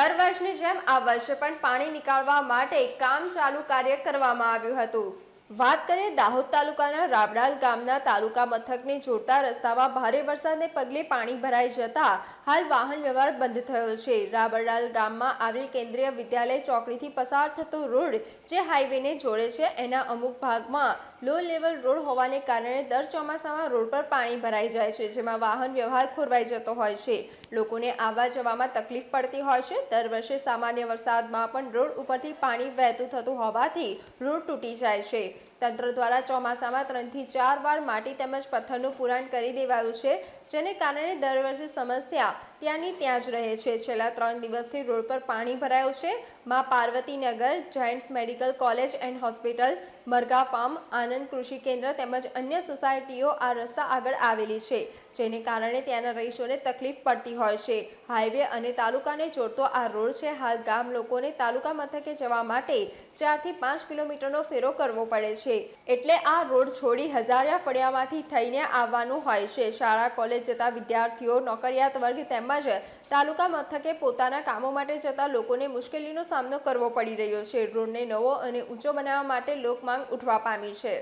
દર વર્ષની જેમ આ વર્ષે પણ પાણી નીકાળવા માટે કામ ચાલુ કાર્ય કરવામાં આવ્યું હતું। વાત કરીએ દાહોદ તાલુકાના રાબડાલ ગામના તાલુકા મથકને જોડતા રસ્તામાં ભારે વરસાદને પગલે પાણી ભરાઈ જતા હાલ વાહન વ્યવહાર બંધ થયો છે। રાબડાલ ગામમાં આવેલ કેન્દ્રીય વિદ્યાલય ચોકડીથી પસાર થતો રોડ જે હાઈવેને જોડે છે એના અમુક ભાગમાં લો લેવલ રોડ હોવાને કારણે દર ચોમાસામાં રોડ પર પાણી ભરાઈ જાય છે, જેમાં વાહન વ્યવહાર ખોરવાઈ જતો હોય છે। લોકોને આવવા જવામાં તકલીફ પડતી હોય છે। દર વર્ષે સામાન્ય વરસાદમાં પણ રોડ ઉપરથી પાણી વહેતું થતું હોવાથી રોડ તૂટી જાય છે। તંત્ર દ્વારા ચોમાસામાં 3 થી 4 વાર માટી તેમજ પથ્થરનું પુરાણ કરી દેવાયું છે, જેને કારણે દર વર્ષે સમસ્યા ત્યાંની ત્યાં જ રહે છે। છેલ્લા 3 દિવસથી રોડ પર પાણી ભરાયું છે। માં Parvatinagar, Giants medical college and hospital, મરઘા ફાર્મ, આનંદ કૃષિ કેન્દ્ર તેમજ અન્ય સોસાયટીઓ આ રસ્તા આગળ આવેલી છે, જેને કારણે ત્યાંના રહીશોને તકલીફ પડતી હોય છે। હાઈવે અને તાલુકાને જોડતો આ રોડ છે। હાલ ગામ લોકોને તાલુકા મથકે જવા માટે 4 થી 5 કિલોમીટરનો ફેરો કરવો પડે છે, એટલે આ રોડ છોડી હજારિયા ફળિયામાંથી થઈને આવવાનું હોય છે। શાળા કોલેજ જતા વિદ્યાર્થીઓ, નોકરિયાત વર્ગ તેમજ તાલુકા મથકે પોતાના કામો માટે જતા લોકોને મુશ્કેલીનો સામનો કરવો પડી રહ્યો છે। રોડને નવો અને ઊંચો બનાવવા માટે લોકમાંગ ઉઠવા પામી છે।